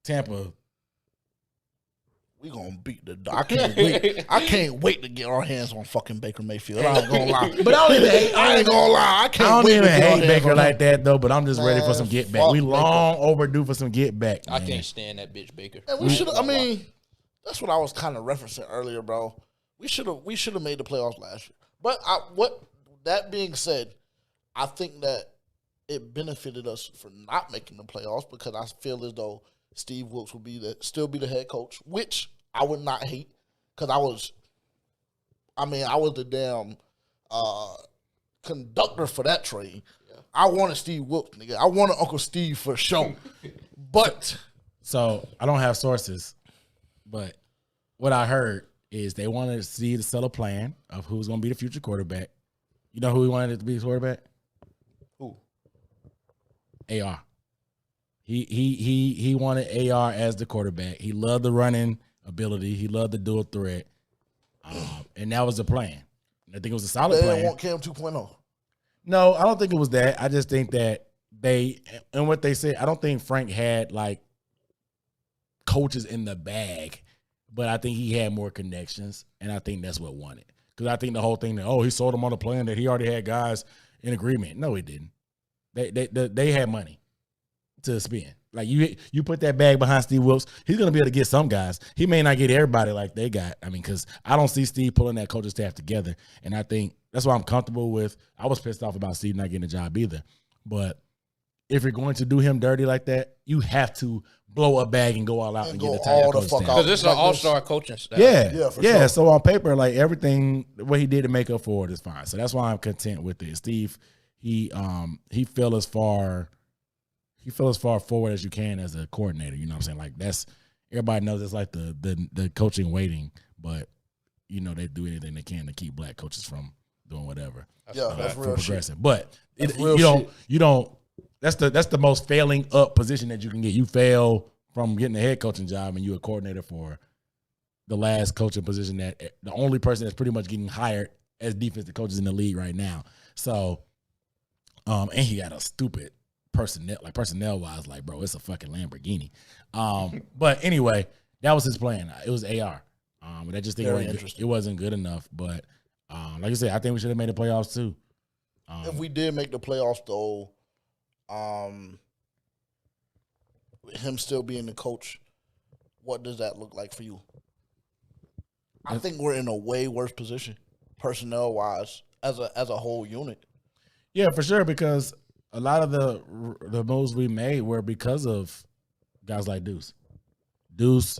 Tampa. We gonna beat the dog. I can't wait to get our hands on fucking Baker Mayfield. I ain't gonna lie. But I ain't gonna lie. I can't wait to get our hands Baker on like that though. But I'm just ready for some get back. We long overdue for some get back. I can't stand that bitch Baker. And we should. I mean, that's what I was kind of referencing earlier, bro. We should have made the playoffs last year. But that being said, I think that it benefited us for not making the playoffs because I feel as though Steve Wilkes would still be the head coach, which I would not hate because I was the damn conductor for that trade. Yeah. I wanted Steve Wilkes, nigga. I wanted Uncle Steve for sure. But so I don't have sources, but what I heard is they wanted Steve to sell a plan of who's going to be the future quarterback. You know who he wanted to be the quarterback? Who? AR. He wanted AR as the quarterback. He loved the running ability. He loved the dual threat. And that was the plan. I think it was a solid plan. They didn't want Cam 2.0. No, I don't think it was that. I just think that and what they said, I don't think Frank had like coaches in the bag, but I think he had more connections, and I think that's what won it. Because I think the whole thing that, he sold him on a plan that he already had guys in agreement. No, he didn't. They had money to spend. Like you put that bag behind Steve Wilkes, he's gonna be able to get some guys. He may not get everybody like they got. I mean, because I don't see Steve pulling that coaching staff together, and I think that's why I'm comfortable with. I was pissed off about Steve not getting a job either, but if you're going to do him dirty like that, you have to blow a bag and go all out and get the entire coaching staff. Because this is an all-star coaching staff. Yeah, for sure. So on paper, like everything, what he did to make up for it is fine. So that's why I'm content with it. Steve, he fell as far forward as you can as a coordinator. You know what I'm saying? Like everybody knows it's like the coaching waiting, but they do anything they can to keep black coaches from doing whatever. That's real progressing. shit. But you don't. That's the most failing up position that you can get. You fail from getting a head coaching job, and you're a coordinator for the last coaching position that the only person that's pretty much getting hired as defensive coaches in the league right now. So, and he got a stupid personnel wise, like, bro, it's a fucking Lamborghini. But anyway, that was his plan. It was AR. I just think it wasn't good enough. But like I said, I think we should have made the playoffs too. If we did make the playoffs, though, him still being the coach, what does that look like for you? I think we're in a way worse position, personnel wise, as a whole unit. Yeah, for sure, because a lot of the moves we made were because of guys like Deuce. Miles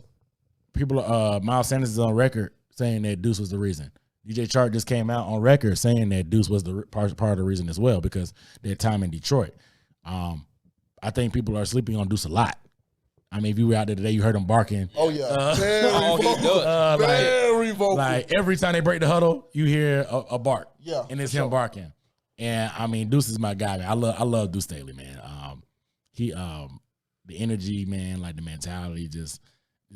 Sanders is on record saying that Deuce was the reason. DJ Chark just came out on record saying that Deuce was the part of the reason as well because their time in Detroit. I think people are sleeping on Deuce a lot. I mean, if you were out there today, you heard him barking. Oh, yeah. Very vocal. Like every time they break the huddle, you hear a bark. Yeah. And it's him barking. And I mean, Deuce is my guy, man. I love Deuce Staley, man. The energy, man, like the mentality, just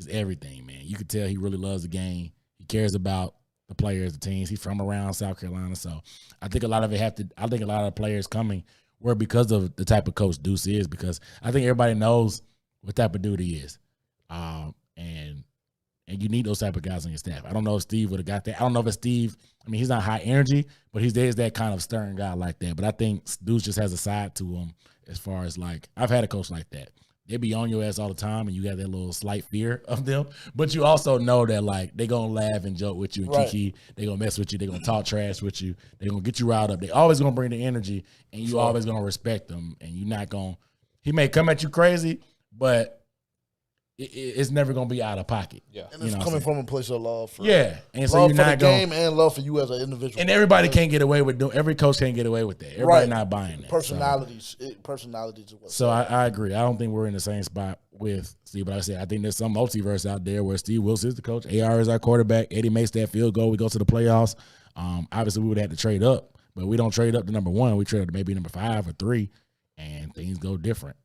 everything, man. You could tell he really loves the game. He cares about the players, the teams. He's from around South Carolina, so I think a lot of the players coming were because of the type of coach Deuce is. Because I think everybody knows what type of dude he is, and you need those type of guys on your staff. I don't know if Steve would have got that. I don't know if Steve. I mean, he's not high energy, but there's that kind of stern guy like that. But I think Deuce just has a side to him as far as like I've had a coach like that. They be on your ass all the time, and you got that little slight fear of them. But you also know that like they gonna laugh and joke with you and kiki. They gonna mess with you. They gonna talk trash with you. They gonna get you riled up. They always gonna bring the energy, and you always gonna respect them. And you're not gonna. He may come at you crazy, but it's never gonna be out of pocket. Yeah, and it's coming from a place of love. And so you're not going game and love for you as an individual. And everybody can't get away with doing. Every coach can't get away with that. Everybody not buying that. Personalities is what. So I agree. I don't think we're in the same spot with Steve. But like I said, I think there's some multiverse out there where Steve Wilkes is the coach, AR is our quarterback, Eddy makes that field goal, we go to the playoffs. Obviously we would have to trade up, but we don't trade up to number 1. We trade up to maybe number 5 or 3, and things go different.